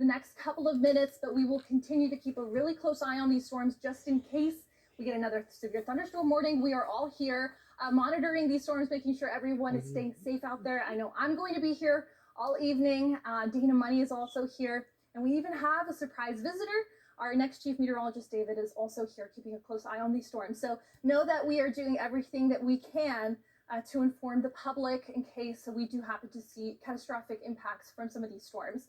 the next couple of minutes, but we will continue to keep a really close eye on these storms just in case we get another severe thunderstorm warning. We are all here monitoring these storms, making sure everyone is staying safe out there. I know I'm going to be here all evening. Dana Money is also here, and we even have a surprise visitor. Our next chief meteorologist, David, is also here keeping a close eye on these storms. So know that we are doing everything that we can to inform the public in case we do happen to see catastrophic impacts from some of these storms.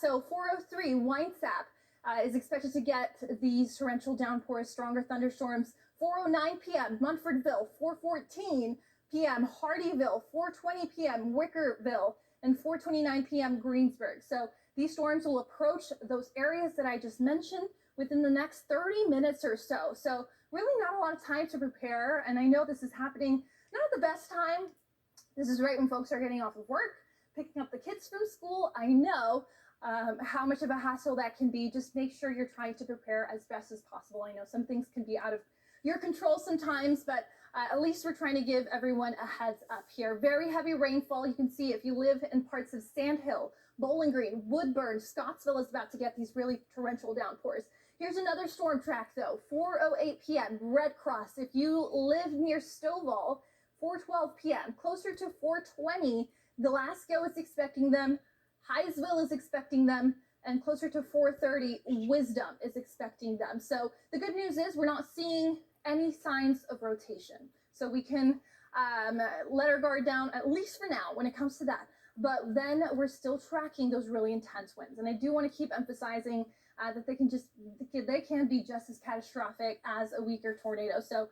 So 403 Winesap is expected to get these torrential downpours, stronger thunderstorms. 4:09 p.m. Munfordville, 4:14 p.m. Hardyville, 4:20 p.m. Wickerville, and 4:29 p.m. Greensburg. So these storms will approach those areas that I just mentioned within the next 30 minutes or so. So really not a lot of time to prepare. And I know this is happening not at the best time. This is right when folks are getting off of work, picking up the kids from school. I know how much of a hassle that can be. Just make sure you're trying to prepare as best as possible. I know some things can be out of your control sometimes, but at least we're trying to give everyone a heads up here. Very heavy rainfall. You can see if you live in parts of Sand Hill, Bowling Green, Woodburn, Scottsville is about to get these really torrential downpours. Here's another storm track though, 4:08 p.m. Red Cross. If you live near Stovall, 4:12 p.m. Closer to 4:20, Glasgow is expecting them, Highsville is expecting them, and closer to 4:30, Wisdom is expecting them. So the good news is we're not seeing any signs of rotation. So we can let our guard down, at least for now, when it comes to that. But then we're still tracking those really intense winds. And I do want to keep emphasizing that they can be just as catastrophic as a weaker tornado. So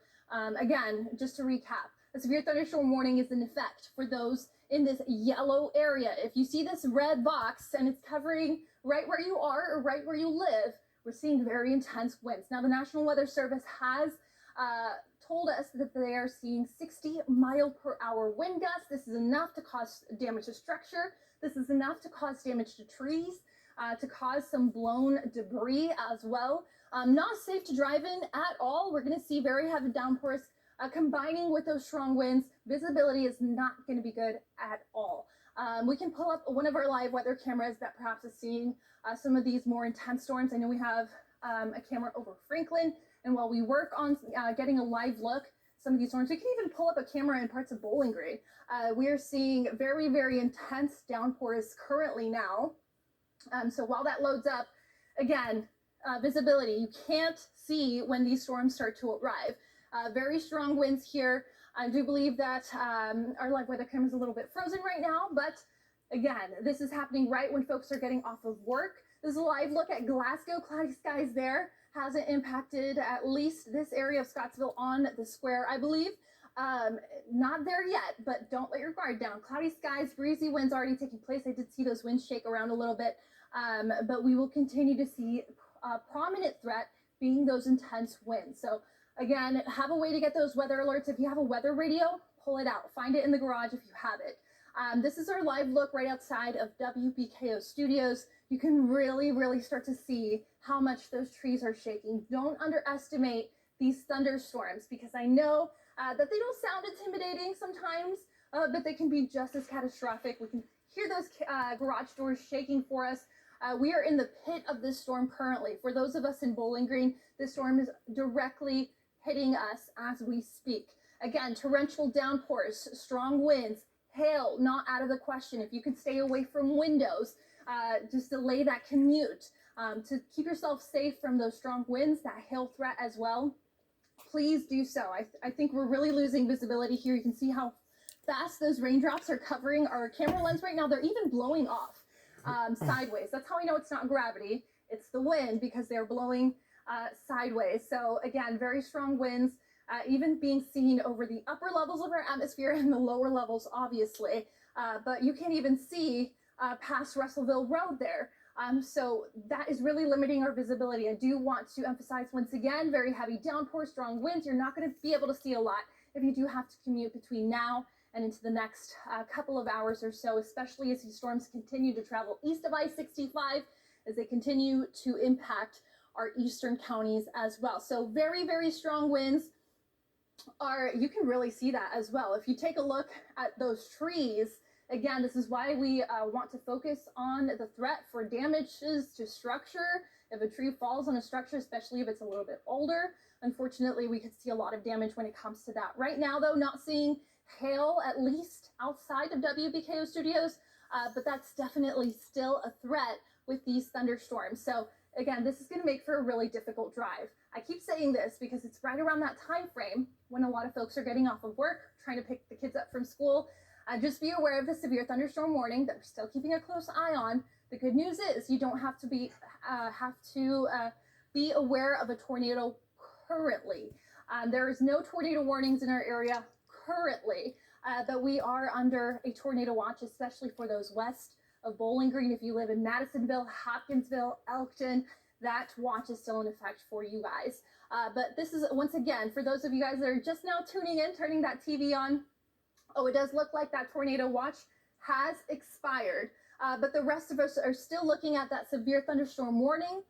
again, just to recap, a severe thunderstorm warning is in effect for those in this yellow area. If you see this red box and it's covering right where you are or right where you live, we're seeing very intense winds. Now, the National Weather Service has told us that they are seeing 60-mile-per-hour wind gusts. This is enough to cause damage to structure. This is enough to cause damage to trees, to cause some blown debris as well. Not safe to drive in at all. We're going to see very heavy downpours combining with those strong winds. Visibility is not going to be good at all. We can pull up one of our live weather cameras that perhaps is seeing some of these more intense storms. I know we have a camera over Franklin, and while we work on getting a live look, some of these storms, we can even pull up a camera in parts of Bowling Green. We are seeing very, very intense downpours currently now. So while that loads up, again, visibility, you can't see when these storms start to arrive. Very strong winds here. I do believe that our live weather camera is a little bit frozen right now, but again, this is happening right when folks are getting off of work. This is a live look at Glasgow. Cloudy skies there. Hasn't impacted at least this area of Scottsville on the square, I believe. Not there yet, but don't let your guard down. Cloudy skies, breezy winds already taking place. I did see those winds shake around a little bit, but we will continue to see a prominent threat being those intense winds. So again, have a way to get those weather alerts. If you have a weather radio, pull it out. Find it in the garage if you have it. This is our live look right outside of WBKO Studios. You can really, really start to see how much those trees are shaking. Don't underestimate these thunderstorms, because I know that they don't sound intimidating sometimes, but they can be just as catastrophic. We can hear those garage doors shaking for us. We are in the pit of this storm currently. For those of us in Bowling Green, this storm is directly hitting us as we speak. Again, torrential downpours, strong winds, hail, not out of the question. If you can stay away from windows, just delay that commute to keep yourself safe from those strong winds, that hail threat as well. Please do so. I think we're really losing visibility here. You can see how fast those raindrops are covering our camera lens right now. They're even blowing off sideways. That's how we know it's not gravity. It's the wind, because they're blowing sideways. So again, very strong winds, even being seen over the upper levels of our atmosphere and the lower levels, obviously. But you can't even see past Russellville Road there. So that is really limiting our visibility. I do want to emphasize once again, very heavy downpours, strong winds. You're not going to be able to see a lot if you do have to commute between now and into the next couple of hours or so, especially as these storms continue to travel east of I-65, as they continue to impact our eastern counties as well. So very, very strong winds you can really see that as well. If you take a look at those trees again, this is why we want to focus on the threat for damages to structure. If a tree falls on a structure, especially if it's a little bit older, unfortunately, we could see a lot of damage when it comes to that. Right now, though, not seeing hail, at least outside of WBKO studios, but that's definitely still a threat with these thunderstorms. So again, this is going to make for a really difficult drive. I keep saying this because it's right around that time frame when a lot of folks are getting off of work, trying to pick the kids up from school. Just be aware of the severe thunderstorm warning that we're still keeping a close eye on. The good news is you don't have to be aware of a tornado currently. There is no tornado warnings in our area currently, but we are under a tornado watch, especially for those west of Bowling Green. If you live in Madisonville, Hopkinsville, Elkton, that watch is still in effect for you guys. But this is, once again, for those of you guys that are just now tuning in, turning that TV on, oh, it does look like that tornado watch has expired. But the rest of us are still looking at that severe thunderstorm warning.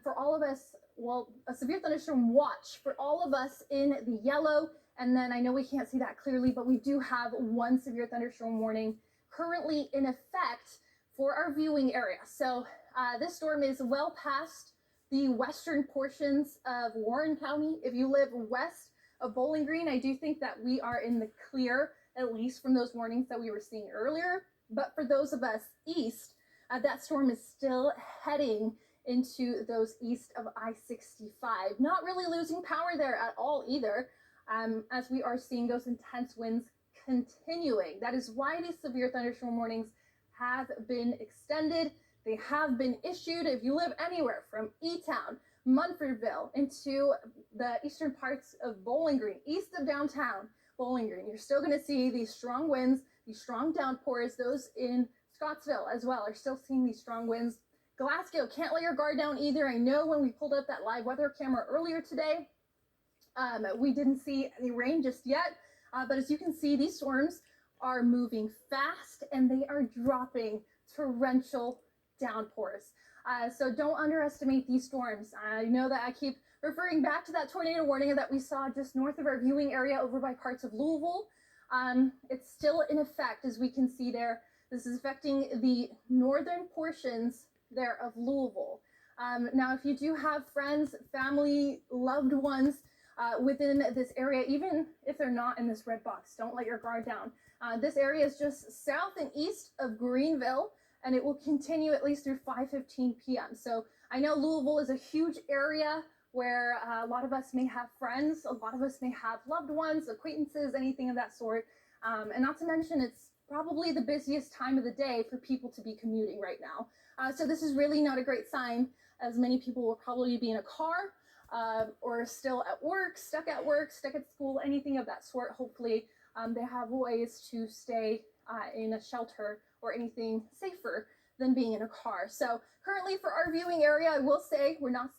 For all of us, well, a severe thunderstorm watch for all of us in the yellow. And then I know we can't see that clearly, but we do have one severe thunderstorm warning currently in effect for our viewing area. So this storm is well past the western portions of Warren County. If you live west of Bowling Green, I do think that we are in the clear, at least from those warnings that we were seeing earlier. But for those of us east, that storm is still heading into those east of I-65. Not really losing power there at all either, as we are seeing those intense winds continuing. That is why these severe thunderstorm warnings have been extended. They have been issued. If you live anywhere from E-Town, Munfordville, into the eastern parts of Bowling Green, east of downtown Bowling Green, you're still going to see these strong winds, these strong downpours. Those in Scottsville as well are still seeing these strong winds. Glasgow, can't let your guard down either. I know when we pulled up that live weather camera earlier today, we didn't see any rain just yet. But as you can see, these storms are moving fast and they are dropping torrential downpours. So don't underestimate these storms. I know that I keep referring back to that tornado warning that we saw just north of our viewing area over by parts of Louisville. It's still in effect, as we can see there. This is affecting the northern portions there of Louisville. Now, if you do have friends, family, loved ones within this area, even if they're not in this red box, don't let your guard down. This area is just south and east of Greenville, and it will continue at least through 5:15 p.m. So I know Louisville is a huge area where a lot of us may have friends, a lot of us may have loved ones, acquaintances, anything of that sort. And not to mention, it's probably the busiest time of the day for people to be commuting right now. So this is really not a great sign, as many people will probably be in a car or still at work, stuck at school, anything of that sort. Hopefully they have ways to stay in a shelter or anything safer than being in a car. So currently for our viewing area, I will say we're not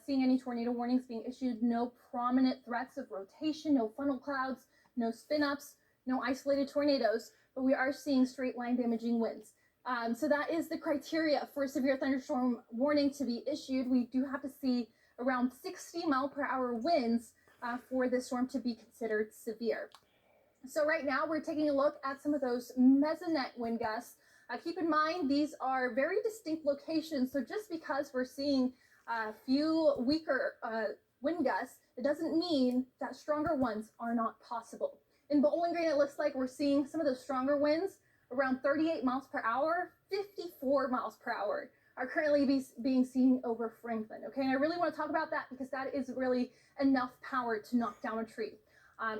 seeing any tornado warnings being issued, no prominent threats of rotation, no funnel clouds, no spin-ups, no isolated tornadoes, but we are seeing straight line damaging winds. So that is the criteria for a severe thunderstorm warning to be issued. We do have to see around 60 mile per hour winds for this storm to be considered severe. So right now we're taking a look at some of those mesonet wind gusts. Keep in mind, these are very distinct locations. So just because we're seeing a few weaker wind gusts, it doesn't mean that stronger ones are not possible. In Bowling Green, it looks like we're seeing some of those stronger winds around 38 miles per hour, 54 miles per hour are currently being seen over Franklin. Okay, and I really want to talk about that because that is really enough power to knock down a tree.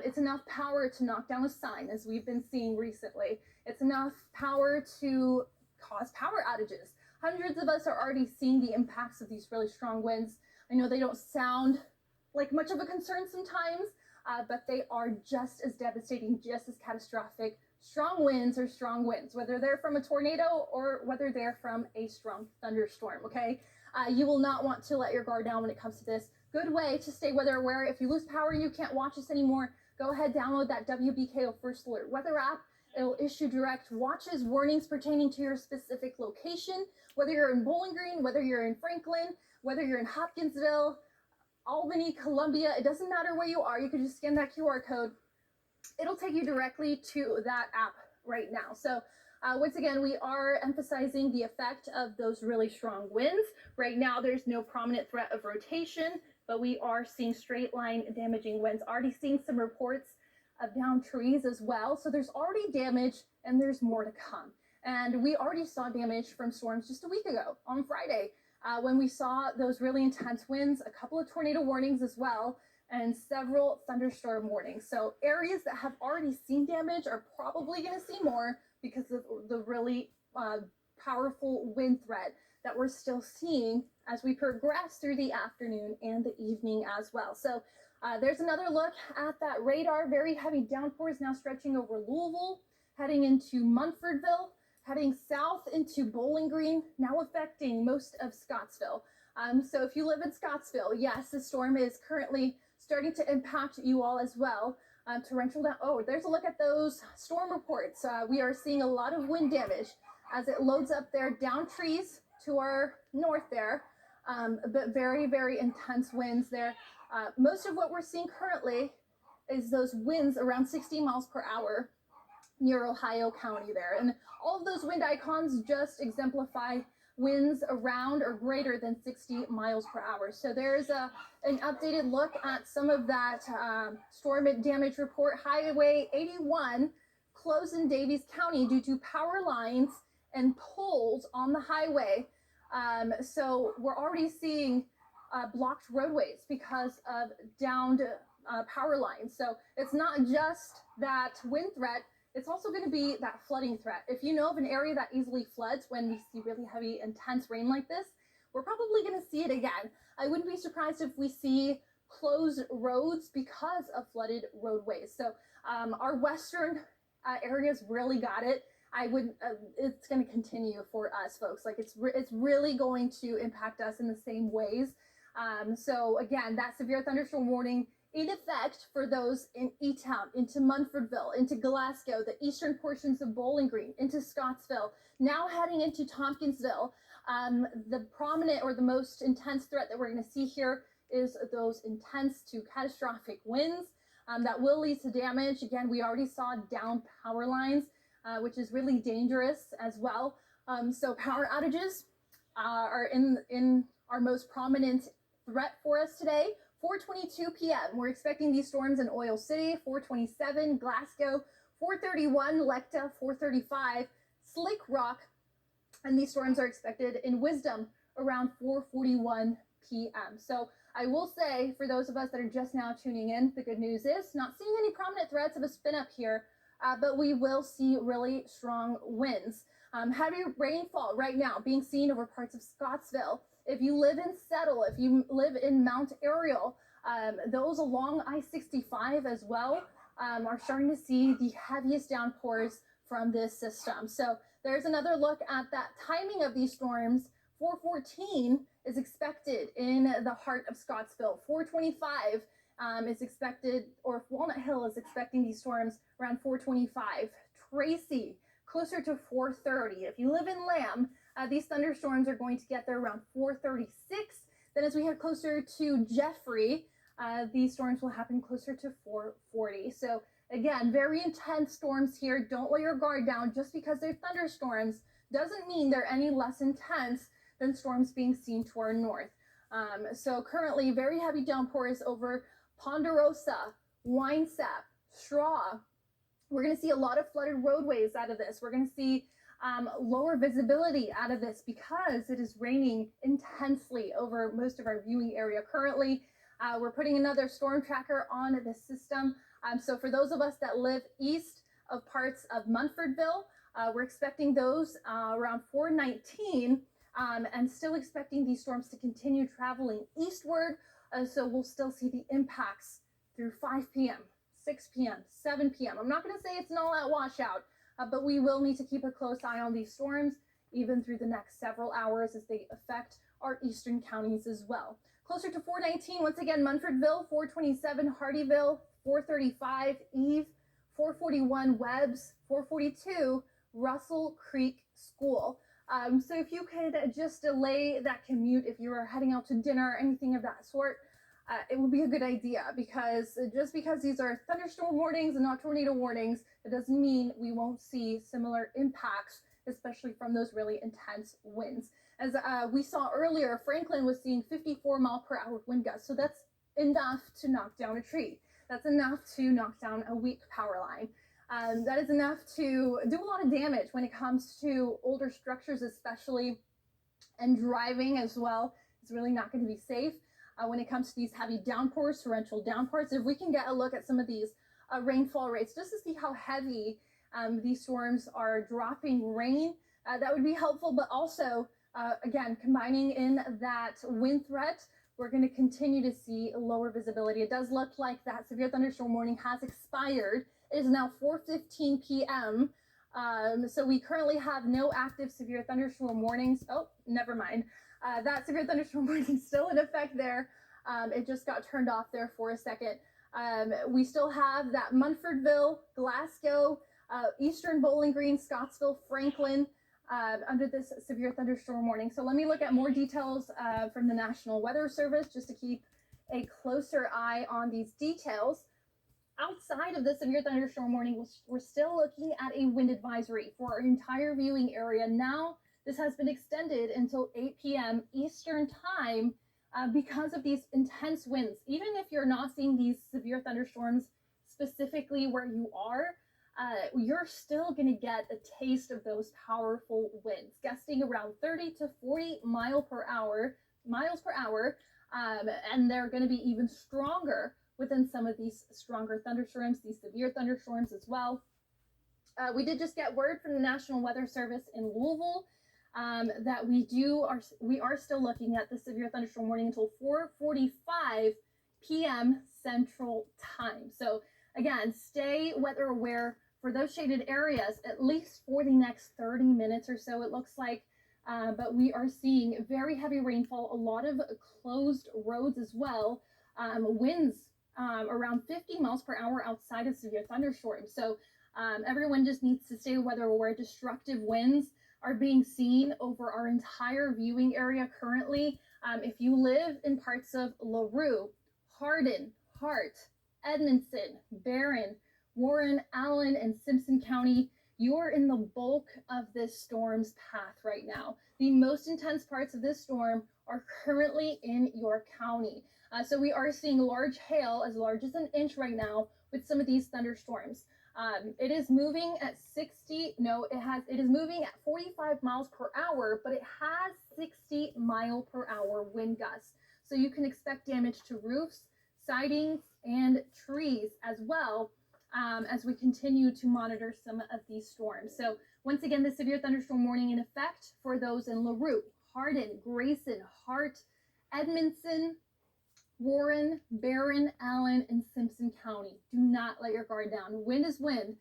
It's enough power to knock down a sign, as we've been seeing recently. It's enough power to cause power outages. Hundreds of us are already seeing the impacts of these really strong winds. I know they don't sound like much of a concern sometimes, but they are just as devastating, just as catastrophic. Strong winds are strong winds, whether they're from a tornado or whether they're from a strong thunderstorm, okay? You will not want to let your guard down when it comes to this. Good way to stay weather aware. If you lose power and you can't watch us anymore, go ahead, download that WBKO First Alert Weather app. It'll issue direct watches, warnings pertaining to your specific location, whether you're in Bowling Green, whether you're in Franklin, whether you're in Hopkinsville, Albany, Columbia. It doesn't matter where you are. You can just scan that QR code. It'll take you directly to that app right now. So once again, we are emphasizing the effect of those really strong winds. Right now, there's no prominent threat of rotation, but we are seeing straight line damaging winds. Already seeing some reports of downed trees as well. So there's already damage and there's more to come. And we already saw damage from storms just a week ago on Friday when we saw those really intense winds, a couple of tornado warnings as well, and several thunderstorm warnings. So areas that have already seen damage are probably going to see more because of the really powerful wind threat that we're still seeing as we progress through the afternoon and the evening as well. So there's another look at that radar. Very heavy downpours now stretching over Louisville, heading into Munfordville, heading south into Bowling Green, now affecting most of Scottsville. So if you live in Scottsville, yes, the storm is currently starting to impact you all as well. Torrential down. Oh, there's a look at those storm reports. We are seeing a lot of wind damage as it loads up there, down trees to our north there, but very, very intense winds there. Most of what we're seeing currently is those winds around 60 miles per hour near Ohio County there. And all of those wind icons just exemplify winds around or greater than 60 miles per hour. So there's an updated look at some of that storm damage report. Highway 81 closed in Daviess County due to power lines and poles on the highway. So we're already seeing blocked roadways because of downed power lines. So it's not just that wind threat, it's also going to be that flooding threat. If you know of an area that easily floods when we see really heavy, intense rain like this, we're probably going to see it again. I wouldn't be surprised if we see closed roads because of flooded roadways. So our western areas really got it. It's going to continue for us, folks. Like it's really going to impact us in the same ways. So again, that severe thunderstorm warning in effect for those in E-Town, into Munfordville, into Glasgow, the eastern portions of Bowling Green, into Scottsville, now heading into Tompkinsville. The prominent or the most intense threat that we're going to see here is those intense to catastrophic winds that will lead to damage. Again, we already saw down power lines, which is really dangerous as well. So power outages are in our most prominent threat for us today. 4:22 p.m. We're expecting these storms in Oil City, 4:27, Glasgow, 4:31, Lecta, 4:35, Slick Rock, and these storms are expected in Wisdom around 4:41 p.m. So I will say, for those of us that are just now tuning in, the good news is not seeing any prominent threats of a spin up here, but we will see really strong winds. Heavy rainfall right now being seen over parts of Scottsville. If you live in Settle, if you live in Mount Ariel, those along I-65 as well are starting to see the heaviest downpours from this system. So there's another look at that timing of these storms. 4:14 is expected in the heart of Scottsville. 4:25 is expected, or Walnut Hill is expecting these storms around 4:25. Tracy, closer to 4:30. If you live in Lamb, these thunderstorms are going to get there around 4:36. Then as we head closer to Jeffrey, these storms will happen closer to 4:40. So again, very intense storms here. Don't let your guard down. Just because they're thunderstorms doesn't mean they're any less intense than storms being seen to our north. So currently, very heavy downpours over Ponderosa, Winesap, Straw. We're going to see a lot of flooded roadways out of this. We're going to see lower visibility out of this because it is raining intensely over most of our viewing area currently. We're putting another storm tracker on the system. So for those of us that live east of parts of Munfordville, we're expecting those around 4:19 and still expecting these storms to continue traveling eastward. So we'll still see the impacts through 5 p.m., 6 p.m., 7 p.m. I'm not going to say it's an all-out washout, but we will need to keep a close eye on these storms even through the next several hours as they affect our eastern counties as well. Closer to 4:19, once again, Munfordville, 4:27, Hardyville, 4:35, Eve, 4:41, Webbs, 4:42, Russell Creek School. So if you could just delay that commute if you are heading out to dinner or anything of that sort, it would be a good idea, because just because these are thunderstorm warnings and not tornado warnings, it doesn't mean we won't see similar impacts, especially from those really intense winds. As we saw earlier, Franklin was seeing 54-mile-per-hour wind gusts, so that's enough to knock down a tree. That's enough to knock down a weak power line. That is enough to do a lot of damage when it comes to older structures, especially, and driving as well. It's really not going to be safe when it comes to these heavy downpours, torrential downpours. If we can get a look at some of these rainfall rates just to see how heavy these storms are dropping rain, that would be helpful. But also, again, combining in that wind threat, we're going to continue to see lower visibility. It does look like that severe thunderstorm warning has expired. It is now 4:15 p.m. So we currently have no active severe thunderstorm warnings. Oh, never mind. That severe thunderstorm warning is still in effect there. It just got turned off there for a second. We still have that Munfordville, Glasgow, Eastern Bowling Green, Scottsville, Franklin, under this severe thunderstorm warning. So let me look at more details from the National Weather Service just to keep a closer eye on these details. Outside of the severe thunderstorm warning, we're still looking at a wind advisory for our entire viewing area. Now, this has been extended until 8 p.m. Eastern time because of these intense winds. Even if you're not seeing these severe thunderstorms specifically where you are, you're still going to get a taste of those powerful winds, gusting around 30 to 40 miles per hour, and they're going to be even stronger within some of these stronger thunderstorms, these severe thunderstorms as well. We did just get word from the National Weather Service in Louisville that we are still looking at the severe thunderstorm warning until 4:45 p.m. Central Time. So again, stay weather aware for those shaded areas, at least for the next 30 minutes or so, it looks like. But we are seeing very heavy rainfall, a lot of closed roads as well, winds around 50 miles per hour outside of severe thunderstorms. So everyone just needs to stay weather aware. Destructive winds are being seen over our entire viewing area currently. If you live in parts of LaRue, Hardin, Hart, Edmondson, Barron, Warren, Allen, and Simpson County, you're in the bulk of this storm's path right now. The most intense parts of this storm are currently in your county. So we are seeing large hail, as large as an inch right now, with some of these thunderstorms. It is moving at it is moving at 45 miles per hour, but it has 60 mile per hour wind gusts. So you can expect damage to roofs, sidings, and trees as well, as we continue to monitor some of these storms. So once again, the severe thunderstorm warning in effect for those in LaRue, Hardin, Grayson, Hart, Edmondson, Warren, Barron, Allen, and Simpson County. Do not let your guard down. Wind is wind,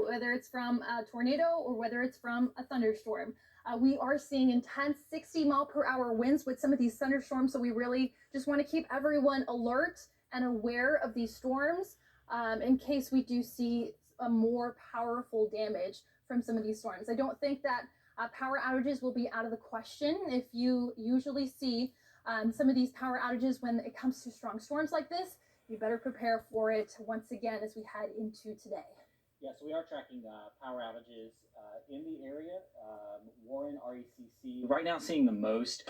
whether it's from a tornado or whether it's from a thunderstorm. We are seeing intense 60 mile per hour winds with some of these thunderstorms, so we really just want to keep everyone alert and aware of these storms in case we do see a more powerful damage from some of these storms. I don't think that power outages will be out of the question. If you usually see some of these power outages when it comes to strong storms like this, you better prepare for it once again as we head into today. Yeah, so we are tracking power outages in the area. Warren, RECC, right now seeing the most.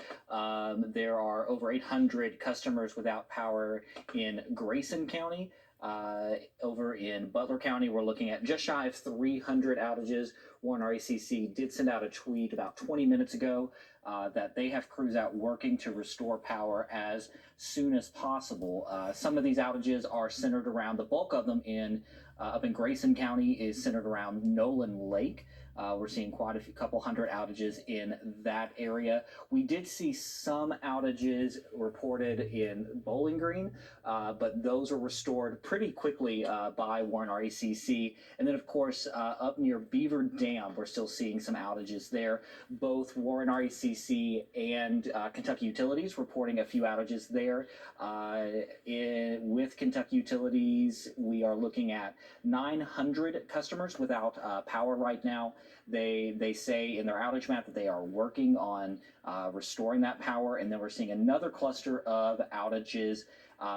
There are over 800 customers without power in Grayson County. Over in Butler County, we're looking at just shy of 300 outages. Warren RECC did send out a tweet about 20 minutes ago that they have crews out working to restore power as soon as possible. Some of these outages are centered around, the bulk of them up in Grayson County is centered around Nolan Lake. We're seeing quite a couple hundred outages in that area. We did see some outages reported in Bowling Green, but those were restored pretty quickly by Warren RECC. And then, of course, up near Beaver Dam, we're still seeing some outages there. Both Warren RECC and Kentucky Utilities reporting a few outages there. With Kentucky Utilities, we are looking at 900 customers without power right now. They say in their outage map that they are working on restoring that power, and then we're seeing another cluster of outages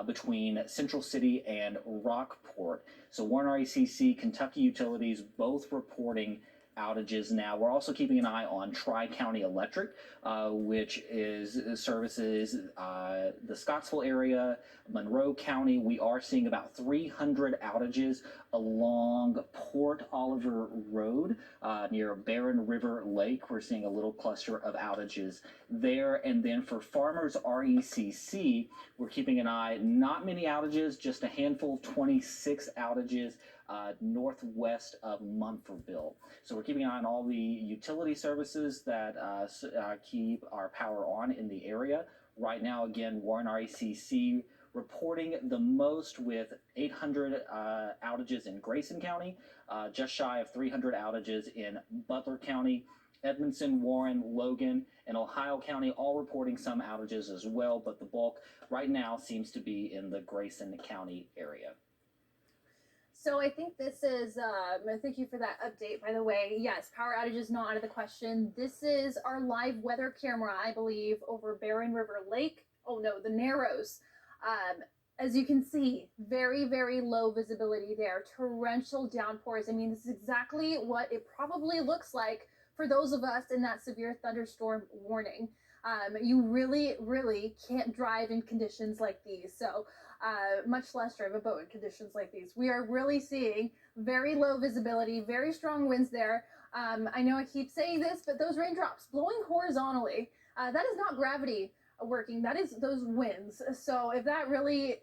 between Central City and Rockport. So Warren RECC, Kentucky Utilities, both reporting outages now. We're also keeping an eye on Tri-County Electric, which services the Scottsville area, Monroe County. We are seeing about 300 outages along Port Oliver Road near Barren River Lake. We're seeing a little cluster of outages there. And then for Farmers RECC, we're keeping an eye, not many outages, just a handful, 26 outages northwest of Munfordville. So we're keeping an eye on all the utility services that keep our power on in the area. Right now, again, Warren RECC reporting the most with 800 outages in Grayson County, just shy of 300 outages in Butler County. Edmondson, Warren, Logan, and Ohio County all reporting some outages as well, but the bulk right now seems to be in the Grayson County area. So I think this is, thank you for that update, by the way. Yes, power outage is not out of the question. This is our live weather camera, I believe, over Barren River Lake. Oh no, the Narrows. As you can see, very, very low visibility there. Torrential downpours. I mean, this is exactly what it probably looks like for those of us in that severe thunderstorm warning. You really, really can't drive in conditions like these. So much less drive a boat in conditions like these. We are really seeing very low visibility, very strong winds there. I know I keep saying this, but those raindrops blowing horizontally, that is not gravity working. That is those winds. So if that really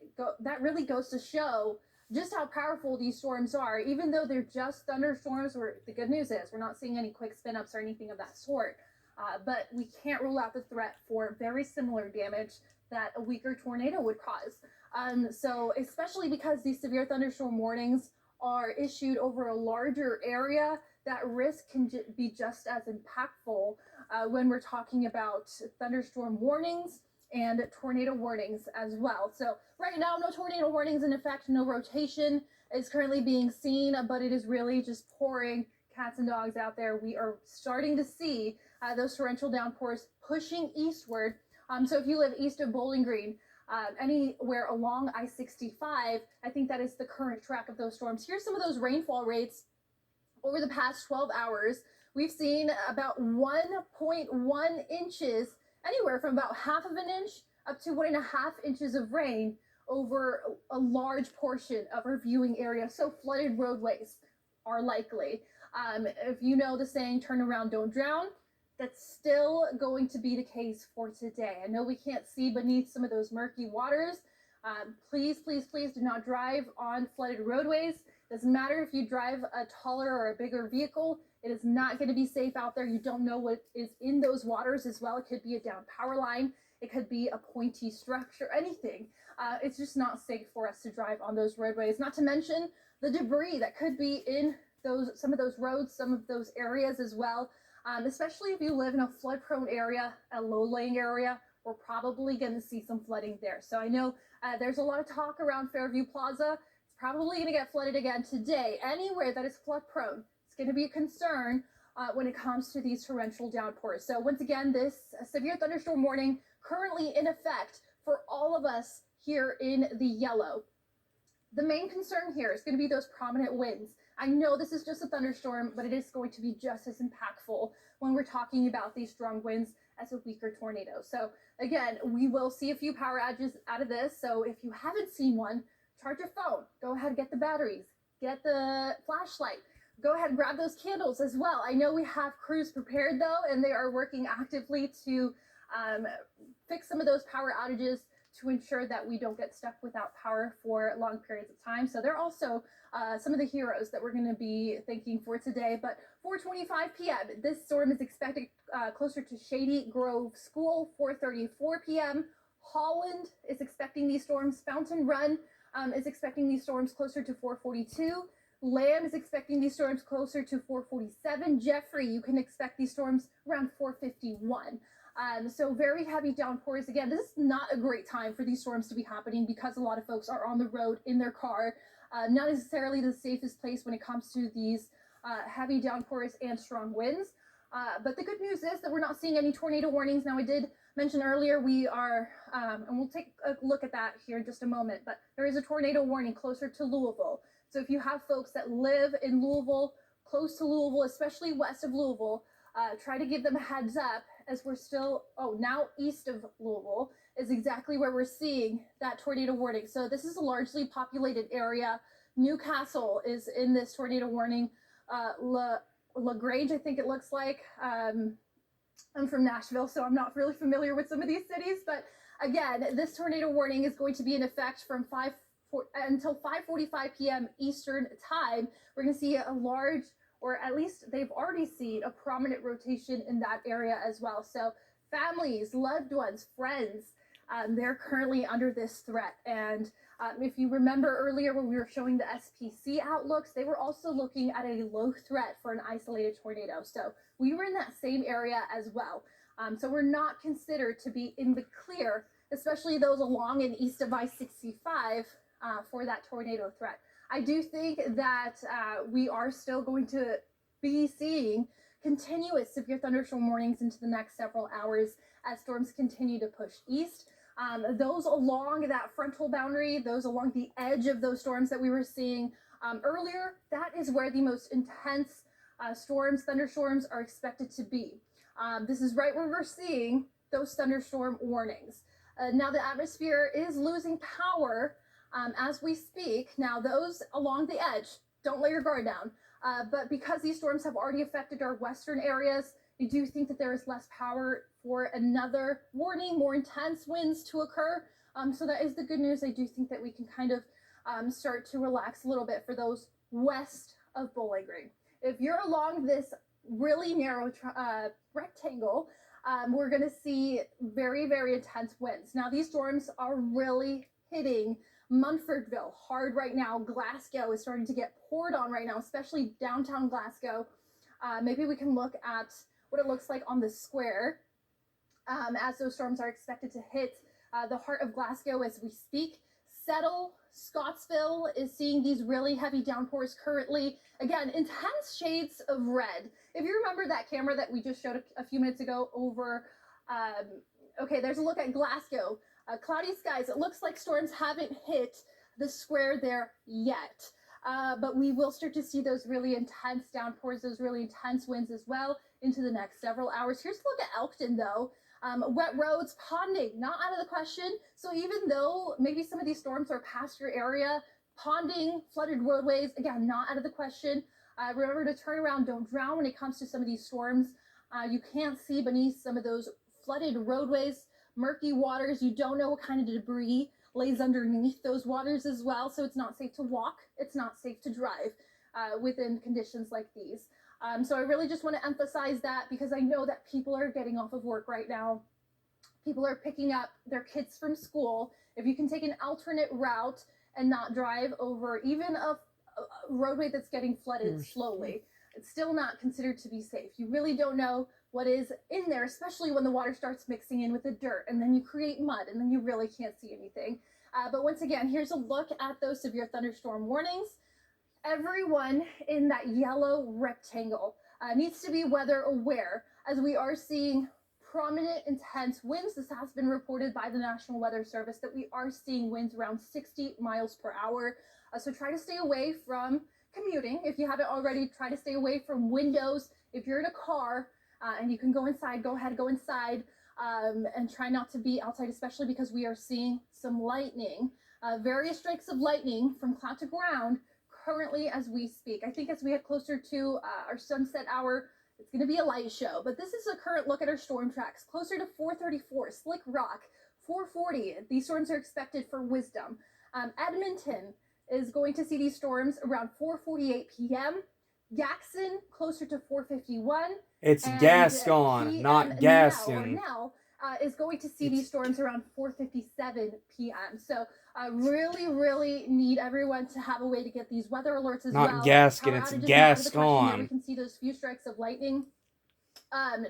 goes to show just how powerful these storms are, even though they're just thunderstorms. The good news is we're not seeing any quick spin ups or anything of that sort. But we can't rule out the threat for very similar damage that a weaker tornado would cause. So especially because these severe thunderstorm warnings are issued over a larger area, that risk can be just as impactful when we're talking about thunderstorm warnings and tornado warnings as well. So right now, no tornado warnings in effect, no rotation is currently being seen, but it is really just pouring cats and dogs out there. We are starting to see those torrential downpours pushing eastward. So if you live east of Bowling Green, anywhere along I-65, I think that is the current track of those storms. Here's some of those rainfall rates over the past 12 hours. We've seen about 1.1 inches, anywhere from about half of an inch up to 1.5 inches of rain over a large portion of our viewing area. So flooded roadways are likely. If you know the saying, turn around, don't drown, that's still going to be the case for today. I know we can't see beneath some of those murky waters. Please, please, please do not drive on flooded roadways. Doesn't matter if you drive a taller or a bigger vehicle, it is not going to be safe out there. You don't know what is in those waters as well. It could be a down power line. It could be a pointy structure, anything. It's just not safe for us to drive on those roadways. Not to mention the debris that could be in some of those roads, some of those areas as well. Especially if you live in a flood-prone area, a low-lying area, we're probably going to see some flooding there. So I know there's a lot of talk around Fairview Plaza. It's probably going to get flooded again today. Anywhere that is flood-prone, it's going to be a concern when it comes to these torrential downpours. So once again, this severe thunderstorm warning currently in effect for all of us here in the yellow. The main concern here is going to be those prominent winds. I know this is just a thunderstorm, but it is going to be just as impactful when we're talking about these strong winds as a weaker tornado. So again, we will see a few power outages out of this. So if you haven't seen one, charge your phone. Go ahead and get the batteries, get the flashlight. Go ahead and grab those candles as well. I know we have crews prepared though, and they are working actively to fix some of those power outages to ensure that we don't get stuck without power for long periods of time. So they're also some of the heroes that we're going to be thanking for today. But 4:25 p.m., this storm is expected closer to Shady Grove School. 4:34 p.m., Holland is expecting these storms. Fountain Run is expecting these storms closer to 4:42. Lamb is expecting these storms closer to 4:47. Jeffrey, you can expect these storms around 4:51. So very heavy downpours. Again, this is not a great time for these storms to be happening because a lot of folks are on the road in their car. not necessarily the safest place when it comes to these heavy downpours and strong winds. But the good news is that we're not seeing any tornado warnings. Now, I did mention earlier we are, and we'll take a look at that here in just a moment, but there is a tornado warning closer to Louisville. So if you have folks that live in Louisville, close to Louisville, especially west of Louisville, try to give them a heads up, as we're still, now east of Louisville is exactly where we're seeing that tornado warning. So this is a largely populated area. Newcastle is in this tornado warning. LaGrange, I think it looks like. I'm from Nashville, so I'm not really familiar with some of these cities, but again, this tornado warning is going to be in effect from until 5:45 p.m. Eastern time. We're going to see a large, or at least they've already seen a prominent rotation in that area as well. So families, loved ones, friends, they're currently under this threat. And if you remember earlier when we were showing the SPC outlooks, they were also looking at a low threat for an isolated tornado. So we were in that same area as well. So we're not considered to be in the clear, especially those along and east of I-65 for that tornado threat. I do think that we are still going to be seeing continuous severe thunderstorm warnings into the next several hours as storms continue to push east. Those along that frontal boundary, those along the edge of those storms that we were seeing earlier, that is where the most intense thunderstorms are expected to be. This is right where we're seeing those thunderstorm warnings. Now the atmosphere is losing power as we speak. Now those along the edge, don't let your guard down. But because these storms have already affected our western areas, we do think that there is less power for another warning, more intense winds to occur. So that is the good news. I do think that we can kind of start to relax a little bit for those west of Bowling Green. If you're along this really narrow rectangle, we're going to see very, very intense winds. Now, these storms are really hitting Munfordville hard right now. Glasgow is starting to get poured on right now, especially downtown Glasgow. Maybe we can look at what it looks like on the square as those storms are expected to hit the heart of Glasgow as we speak. Settle, Scottsville is seeing these really heavy downpours currently. Again, intense shades of red. If you remember that camera that we just showed a few minutes ago over, okay, there's a look at Glasgow. Cloudy skies. It looks like storms haven't hit the square there yet. But we will start to see those really intense downpours, those really intense winds as well into the next several hours. Here's a look at Elkton though. Wet roads, ponding, not out of the question. So even though maybe some of these storms are past your area, ponding, flooded roadways, again, not out of the question. Remember to turn around, don't drown when it comes to some of these storms. You can't see beneath some of those flooded roadways, murky waters. You don't know what kind of debris lays underneath those waters as well. So it's not safe to walk. It's not safe to drive within conditions like these. So I really just want to emphasize that because I know that people are getting off of work right now. People are picking up their kids from school. If you can take an alternate route and not drive over even a roadway that's getting flooded slowly, it's still not considered to be safe. You really don't know what is in there, especially when the water starts mixing in with the dirt and then you create mud and then you really can't see anything. But once again, here's a look at those severe thunderstorm warnings. Everyone in that yellow rectangle needs to be weather aware as we are seeing prominent intense winds. This has been reported by the National Weather Service that we are seeing winds around 60 miles per hour. So try to stay away from commuting. If you haven't already, try to stay away from windows. If you're in a car and you can go inside, go ahead, go inside and try not to be outside, especially because we are seeing some lightning, various strikes of lightning from cloud to ground currently as we speak. I think as we get closer to our sunset hour, it's going to be a light show. But this is a current look at our storm tracks. Closer to 434, Slick Rock, 440. These storms are expected for Wisdom. Edmonton is going to see these storms around 4:48 p.m. Gaxon closer to 4:51. It's Gascon, not Gaston. Nell is going to see these storms around 4:57 p.m. So really need everyone to have a way to get these weather alerts as well. Not Gaskin, it's Gascon. We can see those few strikes of lightning.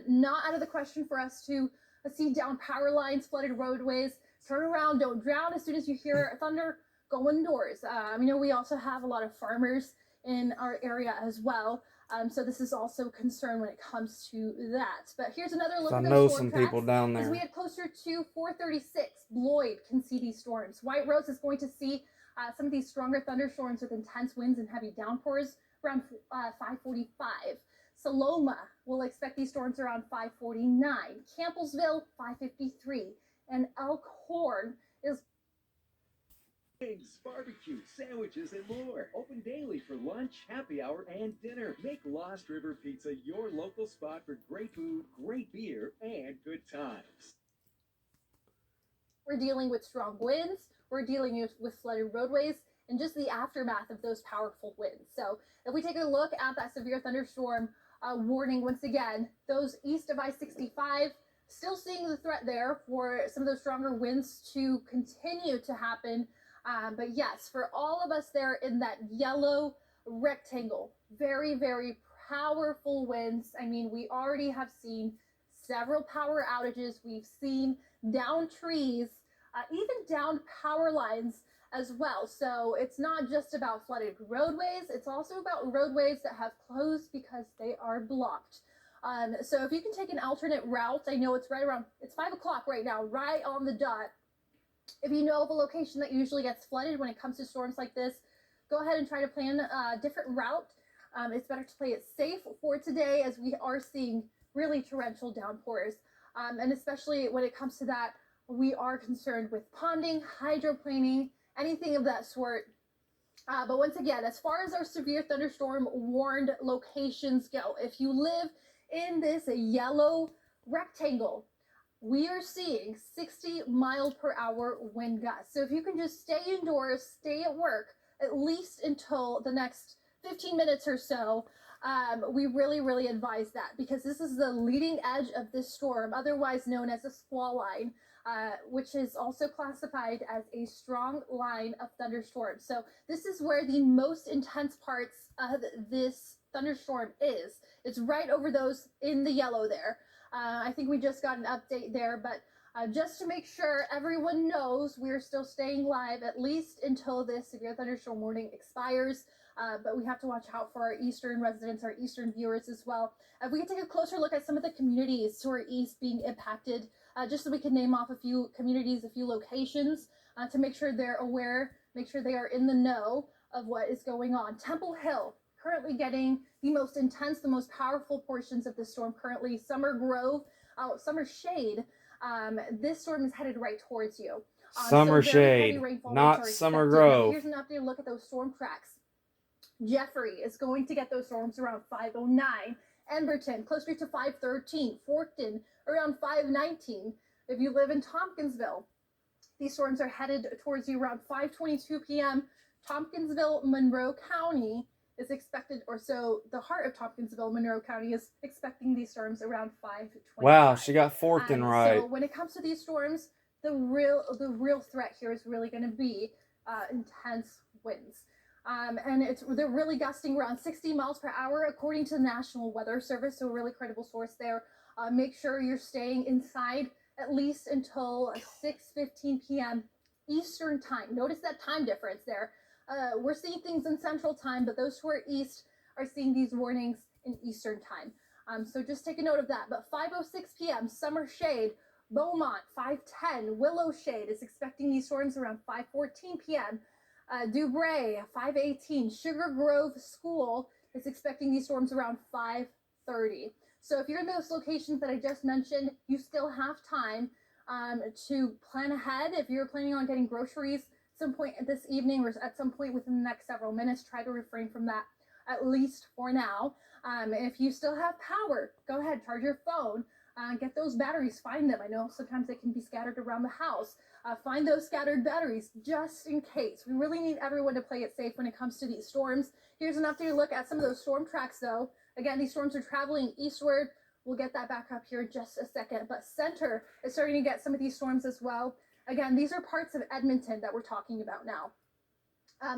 Not out of the question for us to see down power lines, flooded roadways. Turn around, don't drown as soon as you hear a thunder go indoors. We also have a lot of farmers in our area as well. So this is also a concern when it comes to that. But here's another look I at know those storm some tracks. people down As we there. head closer to 436, Bloyd can see these storms. White Rose is going to see some of these stronger thunderstorms with intense winds and heavy downpours around 545. Saloma will expect these storms around 549. Campbellsville, 553. And Elkhorn is Wings, barbecue, sandwiches, and more. Open daily for lunch, happy hour, and dinner. Make Lost River Pizza your local spot for great food, great beer, and good times. We're dealing with strong winds. We're dealing with flooded roadways and just the aftermath of those powerful winds. So if we take a look at that severe thunderstorm warning, once again, those east of I-65, still seeing the threat there for some of those stronger winds to continue to happen. But yes, for all of us there in that yellow rectangle, very, very powerful winds. I mean, we already have seen several power outages. We've seen down trees, even down power lines as well. So it's not just about flooded roadways. It's also about roadways that have closed because they are blocked. So if you can take an alternate route, I know it's 5 o'clock right now, right on the dot. If you know of a location that usually gets flooded when it comes to storms like this, go ahead and try to plan a different route. It's better to play it safe for today, as we are seeing really torrential downpours. And especially when it comes to that, we are concerned with ponding, hydroplaning, anything of that sort. But once again, as far as our severe thunderstorm warned locations go, if you live in this yellow rectangle, we are seeing 60-mile-per-hour wind gusts. So if you can just stay indoors, stay at work, at least until the next 15 minutes or so, we really, really advise that, because this is the leading edge of this storm, otherwise known as a squall line, which is also classified as a strong line of thunderstorms. So this is where the most intense parts of this thunderstorm is. It's right over those in the yellow there. I think we just got an update there, but just to make sure everyone knows, we're still staying live at least until this severe thunderstorm warning expires. But we have to watch out for our eastern residents, our eastern viewers as well. We can take a closer look at some of the communities to our east being impacted, just so we can name off a few communities, a few locations, to make sure they're aware, make sure they are in the know of what is going on. Temple Hill, currently getting the most intense, the most powerful portions of the storm currently. Summer Grove, Summer Shade, this storm is headed right towards you. Summer Shade, not Summer Grove. Here's an updated look at those storm tracks. Jeffrey is going to get those storms around 509. Emberton, closer to 513. Forkton, around 519. If you live in Tompkinsville, these storms are headed towards you around 5:22 p.m. Tompkinsville, Monroe County is expected, or so the heart of Tompkinsville, Monroe County is expecting these storms around 5:20. Wow, she got Forkton right. So when it comes to these storms, the real threat here is really going to be intense winds. And they're really gusting around 60 miles per hour, according to the National Weather Service, so a really credible source there. Make sure you're staying inside at least until 6:15 p.m. Eastern time. Notice that time difference there. We're seeing things in Central Time, but those who are east are seeing these warnings in Eastern Time. So just take a note of that. But 5:06 p.m., Summer Shade, Beaumont, 5:10, Willow Shade is expecting these storms around 5:14 p.m. Dubray, 5:18, Sugar Grove School is expecting these storms around 5:30. So if you're in those locations that I just mentioned, you still have time to plan ahead. If you're planning on getting groceries at some point this evening or at some point within the next several minutes, try to refrain from that, at least for now. If you still have power, go ahead, charge your phone, get those batteries, find them. I know sometimes they can be scattered around the house. Find those scattered batteries just in case. We really need everyone to play it safe when it comes to these storms. Here's an updated look at some of those storm tracks though. Again, these storms are traveling eastward. We'll get that back up here in just a second. But Center is starting to get some of these storms as well. Again, these are parts of Edmonton that we're talking about now.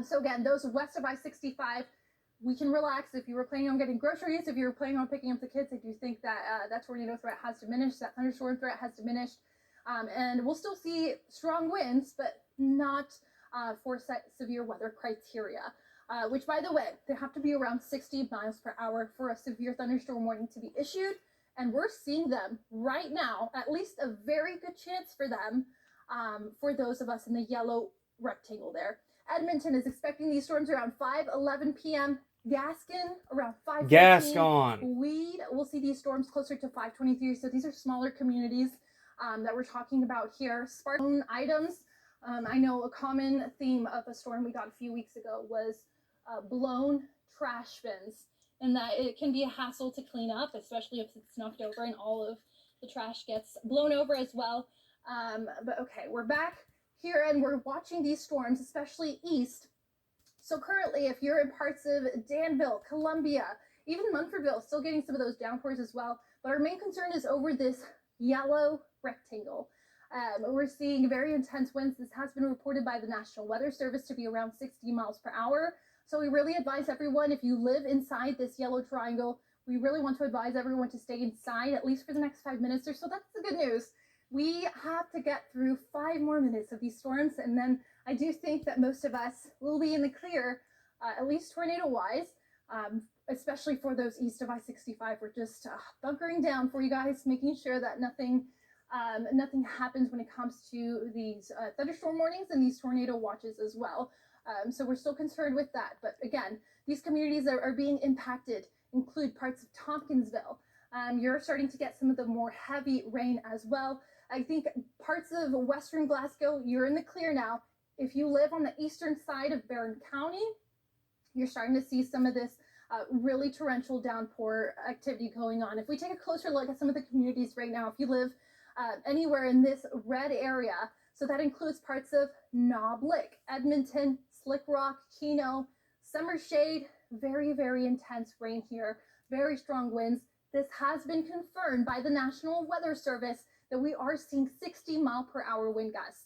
So again, those west of I-65, we can relax. If you were planning on getting groceries, if you were planning on picking up the kids, I do think that that tornado threat has diminished, that thunderstorm threat has diminished. And we'll still see strong winds, but not for severe weather criteria. Which, by the way, they have to be around 60 miles per hour for a severe thunderstorm warning to be issued. And we're seeing them right now, at least a very good chance for them, for those of us in the yellow rectangle there. Edmonton is expecting these storms around 5:11 p.m. Gascon around 5:15. Gascon. Weed, we'll see these storms closer to 5:23. So these are smaller communities that we're talking about here. Spartan items. I know a common theme of a storm we got a few weeks ago was blown trash bins, and that it can be a hassle to clean up, especially if it's knocked over and all of the trash gets blown over as well. But okay, we're back here and we're watching these storms, especially east. So currently, if you're in parts of Danville, Columbia, even Munfordville, still getting some of those downpours as well. But our main concern is over this yellow rectangle. We're seeing very intense winds. This has been reported by the National Weather Service to be around 60 miles per hour. So we really advise everyone, if you live inside this yellow triangle, we really want to advise everyone to stay inside at least for the next 5 minutes or so. That's the good news. We have to get through 5 more minutes of these storms, and then I do think that most of us will be in the clear, at least tornado-wise, especially for those east of I-65. We're just bunkering down for you guys, making sure that nothing happens when it comes to these thunderstorm warnings and these tornado watches as well. So we're still concerned with that. But again, these communities that are being impacted include parts of Tompkinsville. You're starting to get some of the more heavy rain as well. I think parts of western Glasgow, you're in the clear now. If you live on the eastern side of Barron County, you're starting to see some of this really torrential downpour activity going on. If we take a closer look at some of the communities right now, if you live anywhere in this red area, so that includes parts of Knoblik, Edmonton, Slick Rock, Keno, Summer Shade, very, very intense rain here, very strong winds. This has been confirmed by the National Weather Service that we are seeing 60-mile-per-hour wind gusts.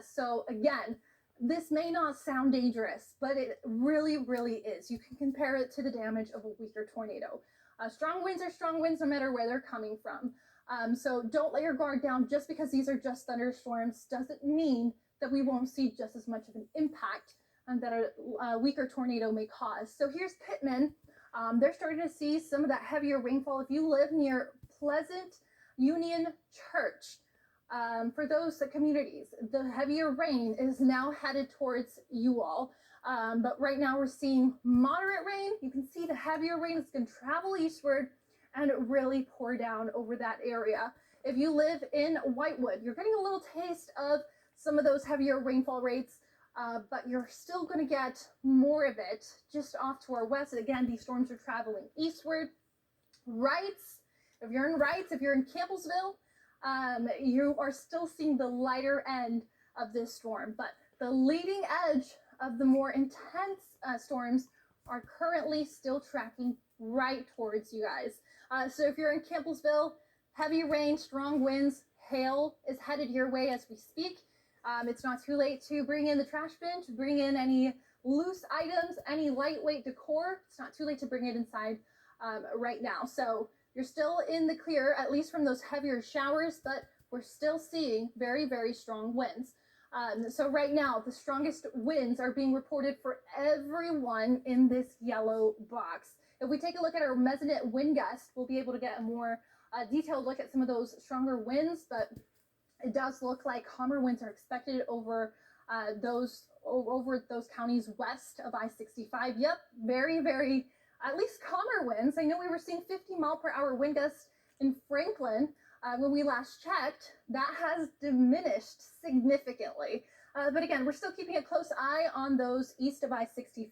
So again, this may not sound dangerous, but it really, really is. You can compare it to the damage of a weaker tornado. Strong winds are strong winds no matter where they're coming from. So don't let your guard down. Just because these are just thunderstorms doesn't mean that we won't see just as much of an impact that a weaker tornado may cause. So here's Pittman. They're starting to see some of that heavier rainfall. If you live near Pleasant Union Church, for those communities, the heavier rain is now headed towards you all. But right now we're seeing moderate rain. You can see the heavier rain is going to travel eastward and really pour down over that area. If you live in Whitewood, you're getting a little taste of some of those heavier rainfall rates, but you're still going to get more of it just off to our west. Again, these storms are traveling eastward. Wrights, if you're in Wrights, if you're in Campbellsville, you are still seeing the lighter end of this storm, but the leading edge of the more intense storms are currently still tracking right towards you guys. So if you're in Campbellsville, heavy rain, strong winds, hail is headed your way as we speak. It's not too late to bring in the trash bin, to bring in any loose items, any lightweight decor. It's not too late to bring it inside right now. So you're still in the clear, at least from those heavier showers, but we're still seeing very, very strong winds. So right now, the strongest winds are being reported for everyone in this yellow box. If we take a look at our mesonet wind gust, we'll be able to get a more detailed look at some of those stronger winds, but it does look like calmer winds are expected over those counties west of I-65. Yep, very, very, at least calmer winds. I know we were seeing 50-mile-per-hour wind gusts in Franklin when we last checked. That has diminished significantly. But again, we're still keeping a close eye on those east of I-65.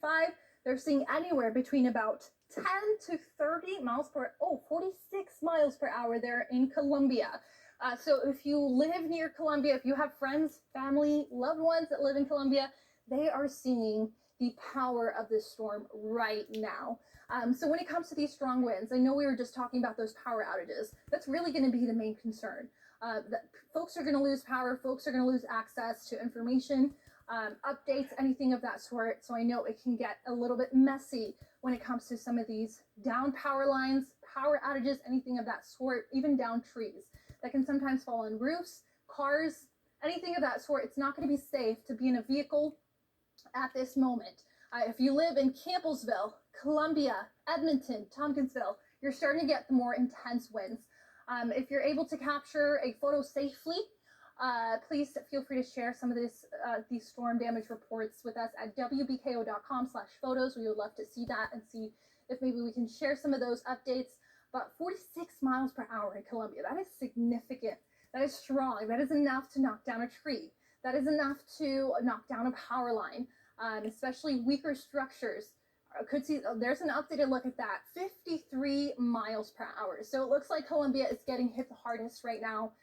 They're seeing anywhere between about 10 to 30 miles per, 46 miles per hour there in Columbia. So if you live near Columbia, if you have friends, family, loved ones that live in Columbia, they are seeing the power of this storm right now. So when it comes to these strong winds, I know we were just talking about those power outages. That's really going to be the main concern. That folks are going to lose power, folks are going to lose access to information, updates, anything of that sort. So I know it can get a little bit messy when it comes to some of these down power lines, power outages, anything of that sort, even down trees that can sometimes fall on roofs, cars, anything of that sort, it's not going to be safe to be in a vehicle at this moment. If you live in Campbellsville, Columbia, Edmonton, Tompkinsville, you're starting to get the more intense winds. If you're able to capture a photo safely, please feel free to share some of these storm damage reports with us at wbko.com/photos. We would love to see that and see if maybe we can share some of those updates. But 46 miles per hour in Columbia, that is significant. That is strong. That is enough to knock down a tree. That is enough to knock down a power line, especially weaker structures. Could see, there's an updated look at that, 53 miles per hour. So it looks like Columbia is getting hit the hardest right now,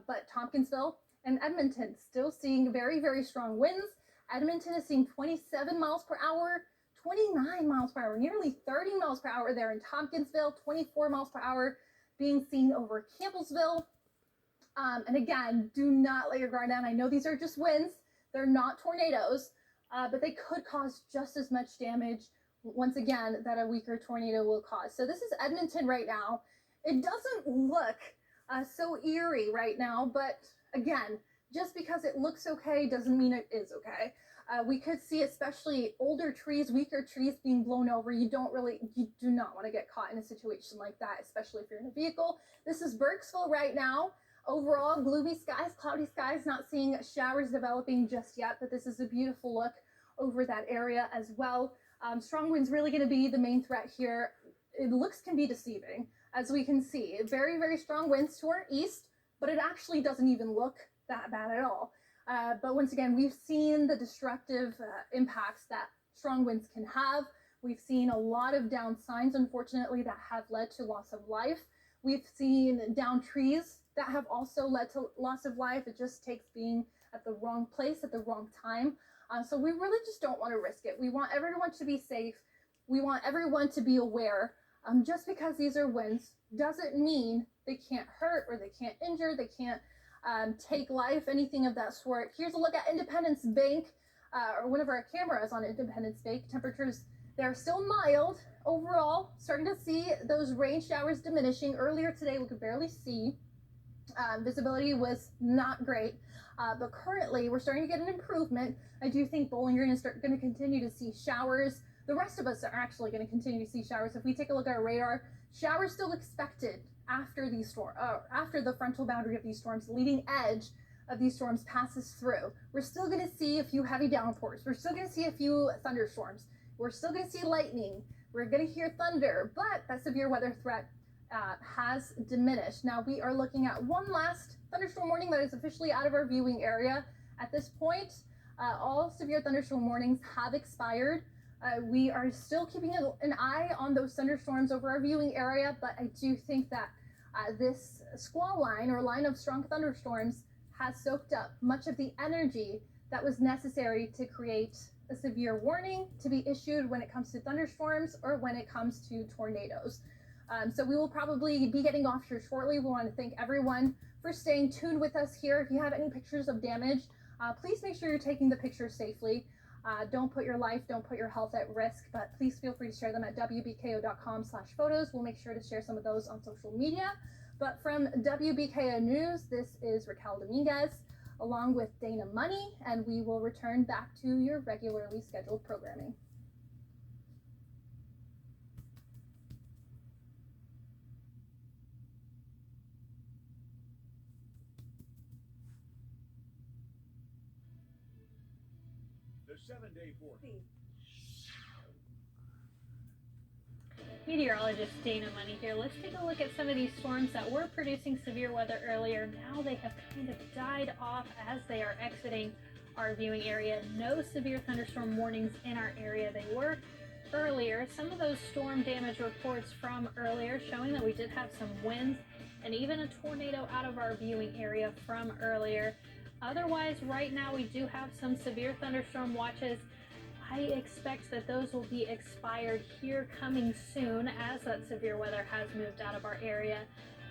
but Tompkinsville and Edmonton still seeing very, very strong winds. Edmonton is seeing 27 miles per hour, 29 miles per hour, nearly 30 miles per hour there in Tompkinsville, 24 miles per hour being seen over Campbellsville. And again, do not let your guard down. I know these are just winds. They're not tornadoes, but they could cause just as much damage, once again, that a weaker tornado will cause. So this is Edmonton right now. It doesn't look so eerie right now, but again, just because it looks okay doesn't mean it is okay. We could see especially older trees, weaker trees being blown over. You do not want to get caught in a situation like that, especially if you're in a vehicle. This is Burkesville right now. Overall, gloomy skies, cloudy skies, not seeing showers developing just yet, but this is a beautiful look over that area as well. Strong winds really going to be the main threat here. Looks can be deceiving, as we can see. Very, very strong winds to our east, but it actually doesn't even look that bad at all. But once again, we've seen the destructive impacts that strong winds can have. We've seen a lot of downed signs, unfortunately, that have led to loss of life. We've seen downed trees that have also led to loss of life. It just takes being at the wrong place at the wrong time. So we really just don't want to risk it. We want everyone to be safe. We want everyone to be aware. Just because these are winds doesn't mean they can't hurt or they can't injure, they can't take life, anything of that sort. Here's a look at Independence Bank, or one of our cameras on Independence Bank. Temperatures, they're still mild overall. Starting to see those rain showers diminishing. Earlier today, we could barely see. Visibility was not great, but currently we're starting to get an improvement. I do think Bowling is going to continue to see showers. The rest of us are actually going to continue to see showers. If we take a look at our radar, showers still expected after after the frontal boundary of these storms, the leading edge of these storms passes through. We're still going to see a few heavy downpours. We're still going to see a few thunderstorms. We're still going to see lightning. We're going to hear thunder, but that severe weather threat has diminished. Now we are looking at one last thunderstorm warning that is officially out of our viewing area. At this point, all severe thunderstorm warnings have expired. We are still keeping an eye on those thunderstorms over our viewing area, but I do think that this squall line or line of strong thunderstorms has soaked up much of the energy that was necessary to create a severe warning to be issued when it comes to thunderstorms or when it comes to tornadoes. So we will probably be getting off here shortly. We want to thank everyone for staying tuned with us here. If you have any pictures of damage, please make sure you're taking the pictures safely. Don't put your life, don't put your health at risk, but please feel free to share them at wbko.com/photos. We'll make sure to share some of those on social media. But from WBKO News, this is Raquel Dominguez along with Dana Money, and we will return back to your regularly scheduled programming. The 7-day forecast. Meteorologist Dana Money here. Let's take a look at some of these storms that were producing severe weather earlier. Now they have kind of died off as they are exiting our viewing area. No severe thunderstorm warnings in our area. They were earlier. Some of those storm damage reports from earlier showing that we did have some winds and even a tornado out of our viewing area from earlier. Otherwise, right now we do have some severe thunderstorm watches. I expect that those will be expired here coming soon as that severe weather has moved out of our area.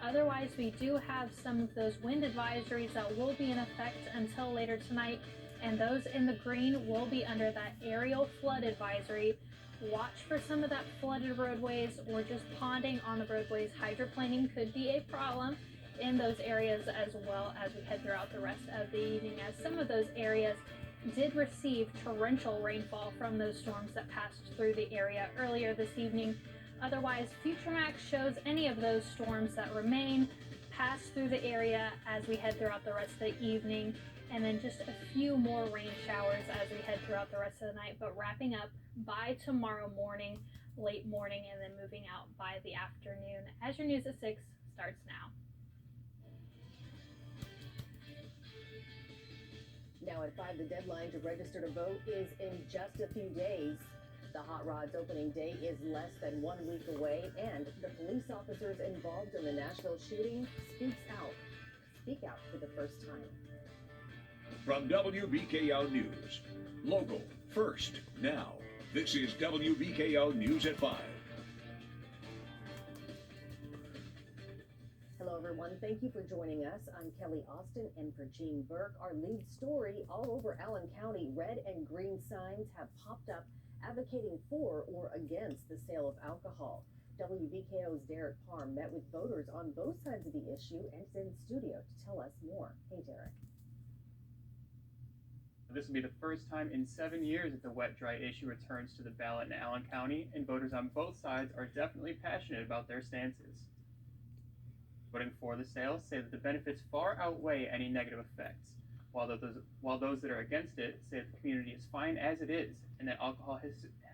Otherwise, we do have some of those wind advisories that will be in effect until later tonight, and those in the green will be under that aerial flood advisory. Watch for some of that flooded roadways or just ponding on the roadways. Hydroplaning could be a problem. in those areas as well as we head throughout the rest of the evening, as some of those areas did receive torrential rainfall from those storms that passed through the area earlier this evening. Otherwise, Future Max shows any of those storms that remain pass through the area as we head throughout the rest of the evening, and then just a few more rain showers as we head throughout the rest of the night, but wrapping up by tomorrow morning, late morning, and then moving out by the afternoon. As your news at 6 starts now. Now at 5, the deadline to register to vote is in just a few days. The Hot Rod's opening day is less than 1 week away, and the police officers involved in the Nashville shooting speak out for the first time. From WBKO News, local, first, now. This is WBKO News at 5. Hello, everyone. Thank you for joining us. I'm Kelly Austin, and for Gene Burke, our lead story, all over Allen County, red and green signs have popped up advocating for or against the sale of alcohol. WBKO's Derek Parr met with voters on both sides of the issue and is in studio to tell us more. Hey, Derek. This will be the first time in 7 years that the wet-dry issue returns to the ballot in Allen County, and voters on both sides are definitely passionate about their stances. Voting for the sale say that the benefits far outweigh any negative effects, while those that are against it say that the community is fine as it is, and that alcohol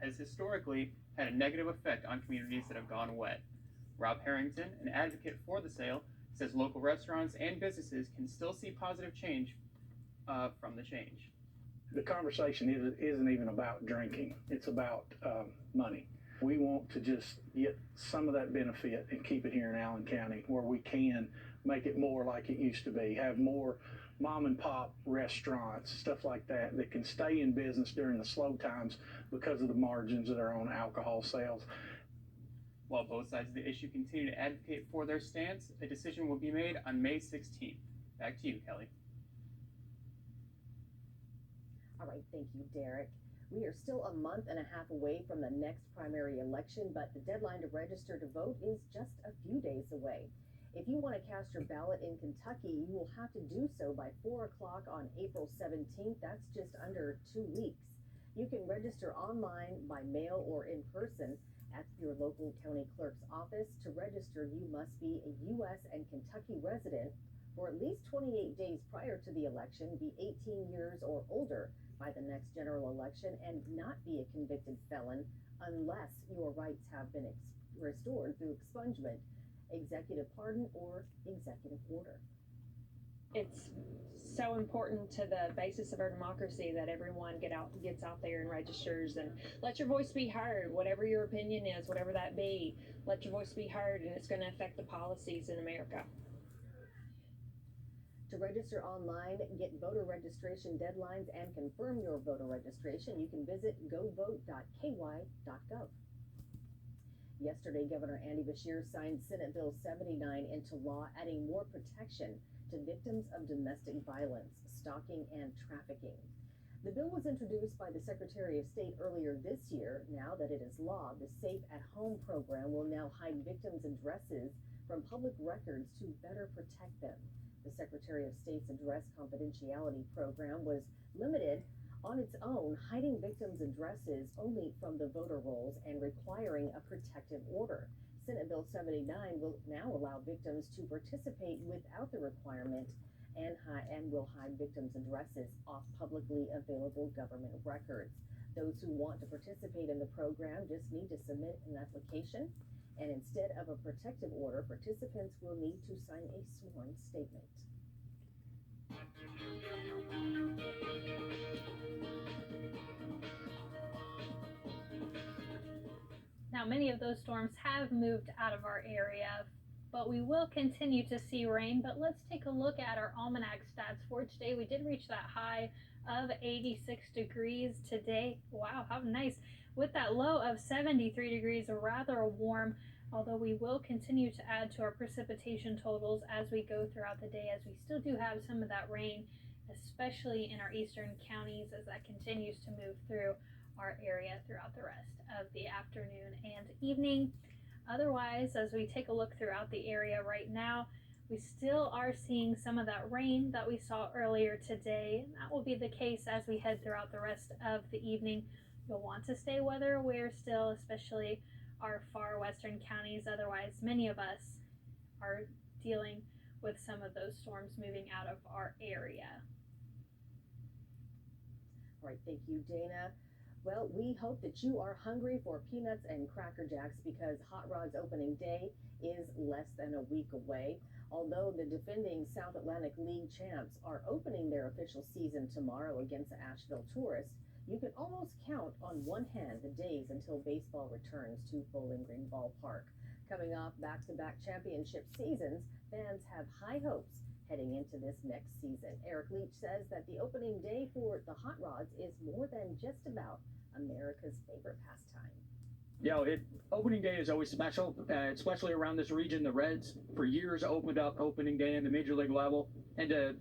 has historically had a negative effect on communities that have gone wet. Rob Harrington, an advocate for the sale, says local restaurants and businesses can still see positive change from the change. The conversation isn't even about drinking. It's about money. We want to just get some of that benefit and keep it here in Allen County where we can make it more like it used to be, have more mom and pop restaurants, stuff like that, that can stay in business during the slow times because of the margins that are on alcohol sales. While both sides of the issue continue to advocate for their stance, a decision will be made on May 16th. Back to you, Kelly. All right, thank you, Derek. We are still a month and a half away from the next primary election, but the deadline to register to vote is just a few days away. If you want to cast your ballot in Kentucky, you will have to do so by 4 o'clock on April 17th. That's just under 2 weeks. You can register online, by mail, or in person at your local county clerk's office. To register, you must be a U.S. and Kentucky resident for at least 28 days prior to the election, be 18 years or older by the next general election, and not be a convicted felon unless your rights have been restored through expungement, executive pardon, or executive order. It's so important to the basis of our democracy that everyone gets out there and registers and let your voice be heard. Whatever your opinion is, whatever that be, let your voice be heard, and it's going to affect the policies in America. To register online, get voter registration deadlines, and confirm your voter registration, you can visit govote.ky.gov. Yesterday, Governor Andy Beshear signed Senate Bill 79 into law, adding more protection to victims of domestic violence, stalking, and trafficking. The bill was introduced by the Secretary of State earlier this year. Now that it is law, the Safe at Home program will now hide victims' addresses from public records to better protect them. The Secretary of State's address confidentiality program was limited on its own, hiding victims' addresses only from the voter rolls and requiring a protective order. Senate Bill 79 will now allow victims to participate without the requirement and will hide victims' addresses off publicly available government records. Those who want to participate in the program just need to submit an application, and instead of a protective order, participants will need to sign a sworn statement. Now, many of those storms have moved out of our area, but we will continue to see rain. But let's take a look at our almanac stats for today. We did reach that high of 86 degrees today. Wow, how nice. With that low of 73 degrees, rather warm, although we will continue to add to our precipitation totals as we go throughout the day, as we still do have some of that rain, especially in our eastern counties, as that continues to move through our area throughout the rest of the afternoon and evening. Otherwise, as we take a look throughout the area right now, We still are seeing some of that rain that we saw earlier today, and that will be the case as we head throughout the rest of the evening. You'll want to stay weather aware still, especially our far western counties. Otherwise, many of us are dealing with some of those storms moving out of our area. All right, thank you, Dana. Well, we hope that you are hungry for peanuts and Cracker Jacks because Hot Rod's opening day is less than a week away. Although the defending South Atlantic League champs are opening their official season tomorrow against the Asheville Tourists, you can almost count on one hand the days until baseball returns to Bowling Green Ballpark. Coming off back-to-back championship seasons, fans have high hopes heading into this next season. Eric Leach says that the opening day for the Hot Rods is more than just about America's favorite pastime. Opening day is always special, especially around this region. The Reds for years opened up opening day in the major league level, and the